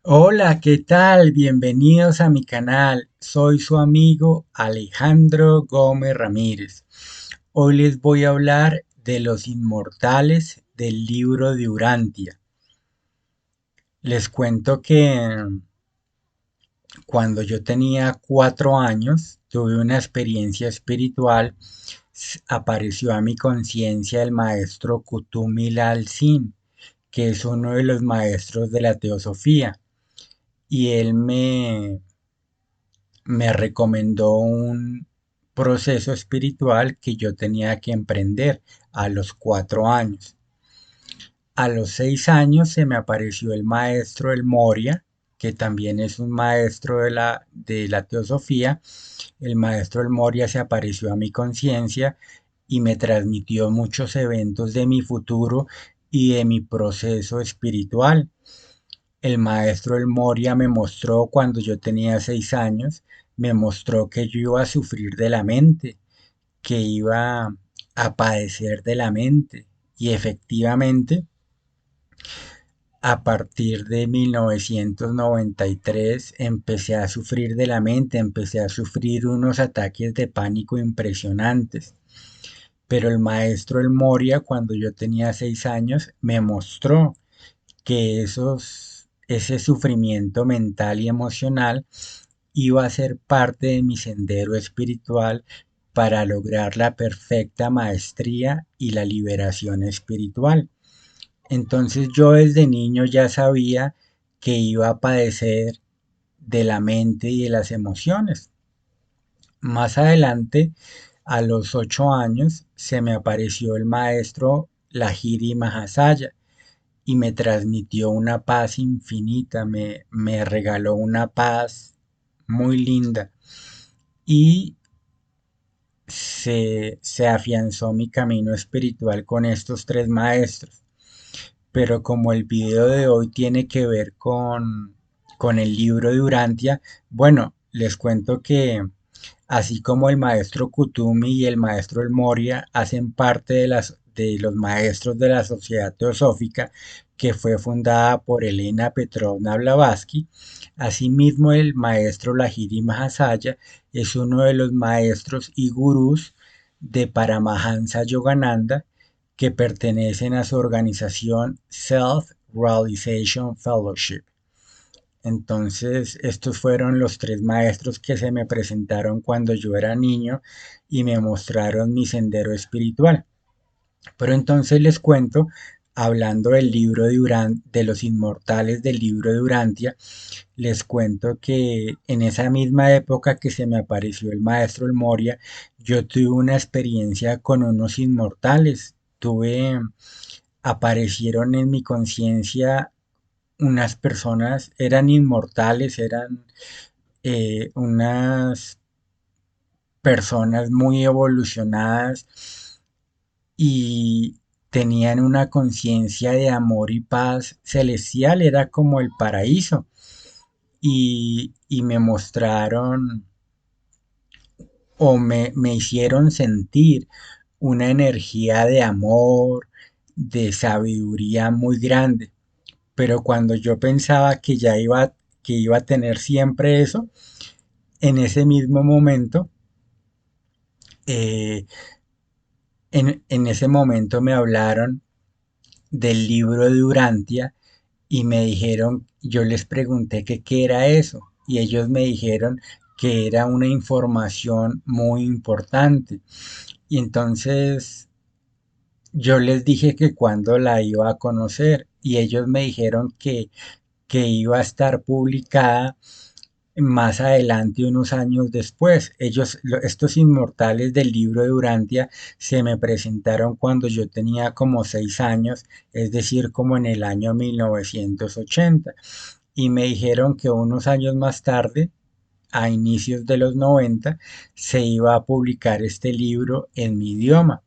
Hola, ¿qué tal? Bienvenidos a mi canal. Soy su amigo Alejandro Gómez Ramírez. Hoy les voy a hablar de los inmortales del libro de Urantia. Les cuento que cuando yo tenía 4 años tuve una experiencia espiritual. Apareció a mi conciencia el maestro Kutumil Al-Sin, que es uno de los maestros de la teosofía, y él me recomendó un proceso espiritual que yo tenía que emprender a los 4 años. A los 6 años se me apareció el maestro El Moria, que también es un maestro de la teosofía. El maestro El Moria se apareció a mi conciencia y me transmitió muchos eventos de mi futuro y de mi proceso espiritual. El maestro El Moria me mostró cuando yo tenía 6 años, me mostró que yo iba a sufrir de la mente, que iba a padecer de la mente. Y efectivamente, a partir de 1993 empecé a sufrir de la mente, empecé a sufrir unos ataques de pánico impresionantes. Pero el maestro El Moria, cuando yo tenía 6 años, me mostró que ese sufrimiento mental y emocional iba a ser parte de mi sendero espiritual para lograr la perfecta maestría y la liberación espiritual. Entonces yo desde niño ya sabía que iba a padecer de la mente y de las emociones. Más adelante, a los 8 años, se me apareció el maestro Lahiri Mahasaya y me transmitió una paz infinita, me regaló una paz muy linda y se afianzó mi camino espiritual con estos tres maestros. Pero como el video de hoy tiene que ver con el libro de Urantia, bueno, les cuento que así como el maestro Kutumi y el maestro El Moria hacen parte de los maestros de la Sociedad Teosófica, que fue fundada por Elena Petrovna Blavatsky. Asimismo, el maestro Lahiri Mahasaya es uno de los maestros y gurús de Paramahansa Yogananda, que pertenecen a su organización Self-Realization Fellowship. Entonces, estos fueron los tres maestros que se me presentaron cuando yo era niño y me mostraron mi sendero espiritual. Pero entonces les cuento, hablando del libro de los inmortales del libro de Urantia, les cuento que en esa misma época que se me apareció el maestro El Moria, yo tuve una experiencia con unos inmortales. Aparecieron en mi conciencia unas personas, eran inmortales, eran unas personas muy evolucionadas y tenían una conciencia de amor y paz celestial, era como el paraíso. Y me mostraron o me hicieron sentir una energía de amor, de sabiduría muy grande. Pero cuando yo pensaba que iba a tener siempre eso, en ese mismo momento, eh, en ese momento me hablaron del libro de Urantia y me dijeron, yo les pregunté que qué era eso y ellos me dijeron que era una información muy importante. Y entonces yo les dije que cuando la iba a conocer y ellos me dijeron que iba a estar publicada más adelante, unos años después. Estos inmortales del libro de Urantia se me presentaron cuando yo tenía como 6 años, es decir, como en el año 1980. Y me dijeron que unos años más tarde, a inicios de los 90, se iba a publicar este libro en mi idioma.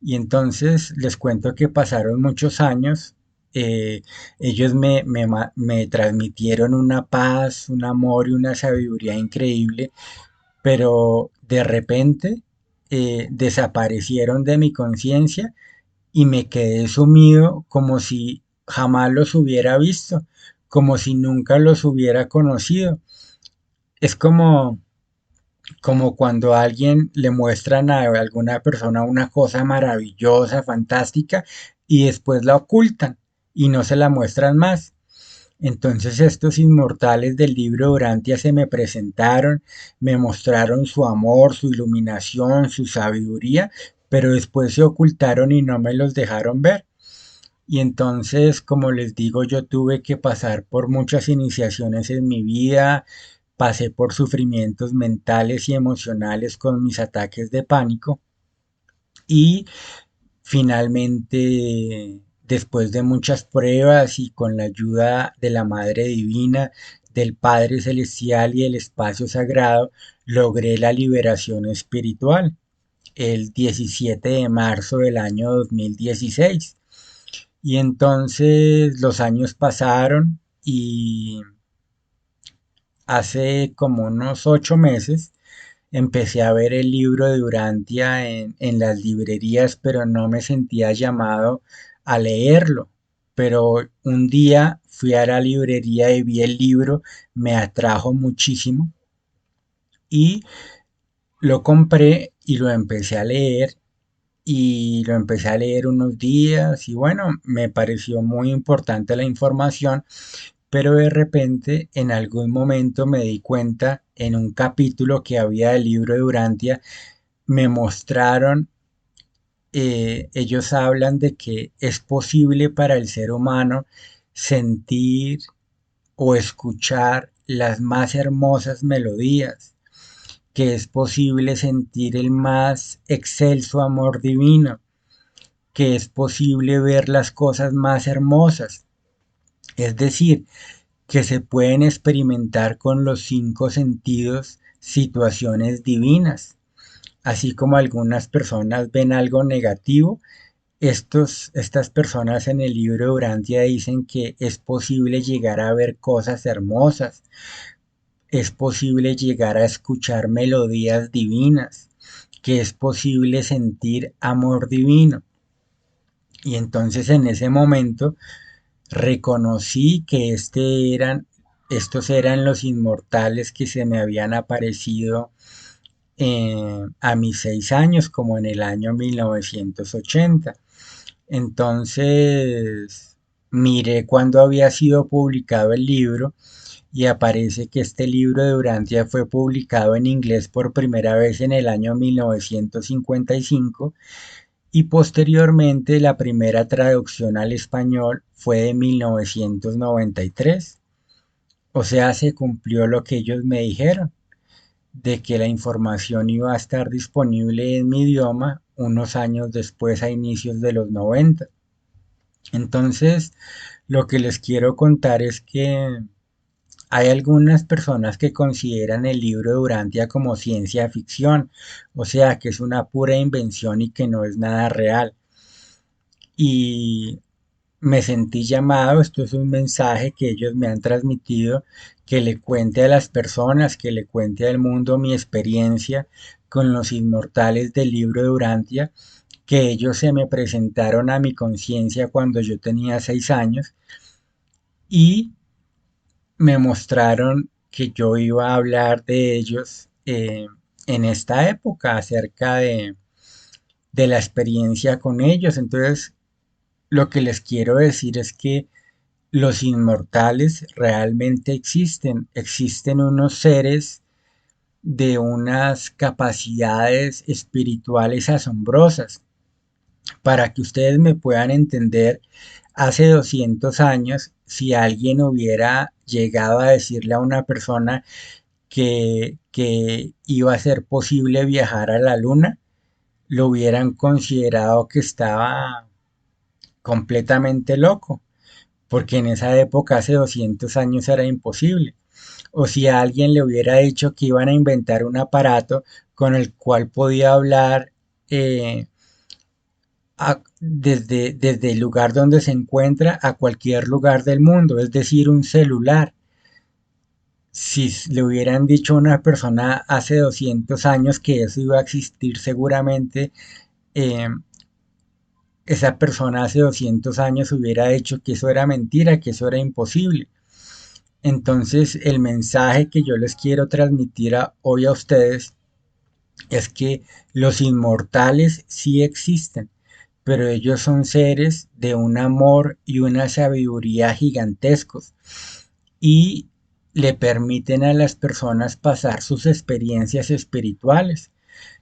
Y entonces les cuento que pasaron muchos años. eh, Ellos me transmitieron una paz, un amor y una sabiduría increíble, pero de repente desaparecieron de mi conciencia y me quedé sumido como si jamás los hubiera visto, como si nunca los hubiera conocido. Es como cuando a alguien le muestran a alguna persona una cosa maravillosa, fantástica, y después la ocultan y no se la muestran más. Entonces estos inmortales del libro de Urantia se me presentaron, me mostraron su amor, su iluminación, su sabiduría, pero después se ocultaron y no me los dejaron ver. Y entonces, como les digo, yo tuve que pasar por muchas iniciaciones en mi vida, pasé por sufrimientos mentales y emocionales con mis ataques de pánico y finalmente, después de muchas pruebas y con la ayuda de la Madre Divina, del Padre Celestial y del espacio sagrado, logré la liberación espiritual el 17 de marzo del año 2016. Y entonces los años pasaron y hace como unos 8 meses empecé a ver el libro de Urantia en las librerías, pero no me sentía llamado a leerlo. Pero un día fui a la librería y vi el libro, me atrajo muchísimo y lo compré y lo empecé a leer y lo empecé a leer unos días y bueno, me pareció muy importante la información, pero de repente en algún momento me di cuenta en un capítulo que había del libro de Urantia, me mostraron, ellos hablan de que es posible para el ser humano sentir o escuchar las más hermosas melodías, que es posible sentir el más excelso amor divino, que es posible ver las cosas más hermosas, es decir, que se pueden experimentar con los cinco sentidos situaciones divinas. Así como algunas personas ven algo negativo, estas personas en el libro de Urantia dicen que es posible llegar a ver cosas hermosas, es posible llegar a escuchar melodías divinas, que es posible sentir amor divino. Y entonces en ese momento reconocí que estos eran los inmortales que se me habían aparecido a mis 6 años, como en el año 1980. Entonces, miré cuándo había sido publicado el libro y aparece que este libro de Urantia fue publicado en inglés por primera vez en el año 1955 y posteriormente la primera traducción al español fue de 1993. O sea, se cumplió lo que ellos me dijeron, de que la información iba a estar disponible en mi idioma unos años después, a inicios de los 90. Entonces, lo que les quiero contar es que hay algunas personas que consideran el libro de Urantia como ciencia ficción, o sea, que es una pura invención y que no es nada real. Y me sentí llamado, esto es un mensaje que ellos me han transmitido, que le cuente a las personas, que le cuente al mundo mi experiencia con los inmortales del libro de Urantia, que ellos se me presentaron a mi conciencia cuando yo tenía 6 años y me mostraron que yo iba a hablar de ellos en esta época acerca de la experiencia con ellos. Entonces, lo que les quiero decir es que los inmortales realmente existen. Existen unos seres de unas capacidades espirituales asombrosas. Para que ustedes me puedan entender, hace 200 años, si alguien hubiera llegado a decirle a una persona que iba a ser posible viajar a la luna, lo hubieran considerado que estaba completamente loco, porque en esa época, hace 200 años, era imposible. O si a alguien le hubiera dicho que iban a inventar un aparato con el cual podía hablar desde el lugar donde se encuentra a cualquier lugar del mundo, es decir, un celular. Si le hubieran dicho a una persona hace 200 años que eso iba a existir, seguramente eh, esa persona hace 200 años hubiera dicho que eso era mentira, que eso era imposible. Entonces, el mensaje que yo les quiero transmitir hoy a ustedes es que los inmortales sí existen, pero ellos son seres de un amor y una sabiduría gigantescos y le permiten a las personas pasar sus experiencias espirituales.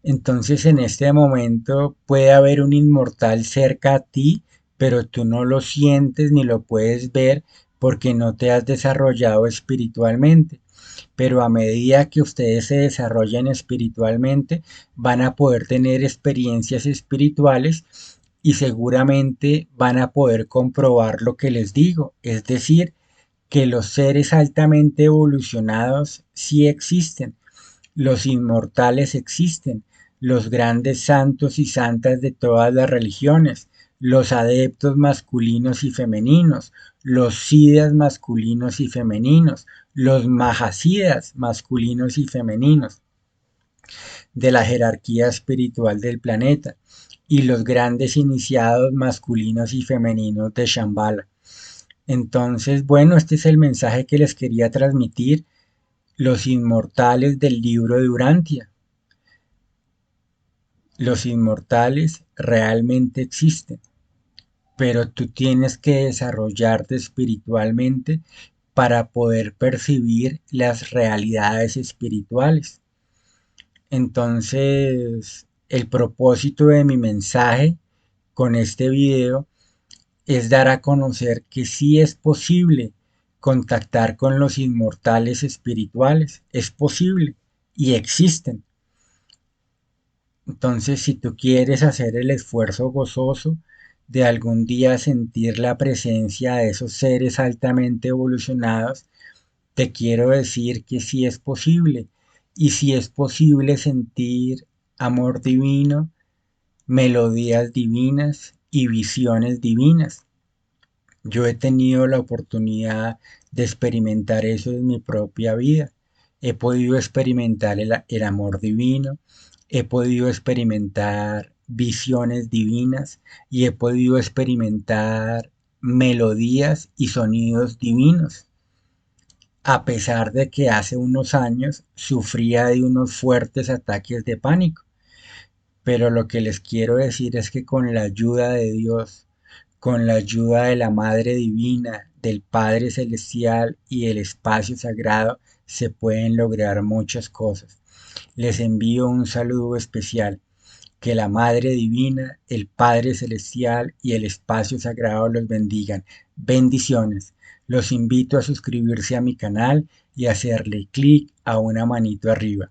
Entonces en este momento puede haber un inmortal cerca a ti, pero tú no lo sientes ni lo puedes ver porque no te has desarrollado espiritualmente. Pero a medida que ustedes se desarrollen espiritualmente, van a poder tener experiencias espirituales y seguramente van a poder comprobar lo que les digo, es decir, que los seres altamente evolucionados sí existen, los inmortales existen, los grandes santos y santas de todas las religiones, los adeptos masculinos y femeninos, los siddhas masculinos y femeninos, los mahasiddhas masculinos y femeninos de la jerarquía espiritual del planeta y los grandes iniciados masculinos y femeninos de Shambhala. Entonces, bueno, este es el mensaje que les quería transmitir, los inmortales del libro de Urantia. Los inmortales realmente existen, pero tú tienes que desarrollarte espiritualmente para poder percibir las realidades espirituales. Entonces, el propósito de mi mensaje con este video es dar a conocer que sí es posible contactar con los inmortales espirituales, es posible y existen. Entonces, si tú quieres hacer el esfuerzo gozoso de algún día sentir la presencia de esos seres altamente evolucionados, te quiero decir que sí es posible. Y si es posible sentir amor divino, melodías divinas y visiones divinas. Yo he tenido la oportunidad de experimentar eso en mi propia vida. He podido experimentar el amor divino, he podido experimentar visiones divinas y he podido experimentar melodías y sonidos divinos, a pesar de que hace unos años sufría de unos fuertes ataques de pánico. Pero lo que les quiero decir es que con la ayuda de Dios, con la ayuda de la Madre Divina, del Padre Celestial y el espacio sagrado, se pueden lograr muchas cosas. Les envío un saludo especial. Que la Madre Divina, el Padre Celestial y el espacio sagrado los bendigan. Bendiciones. Los invito a suscribirse a mi canal y hacerle clic a una manito arriba.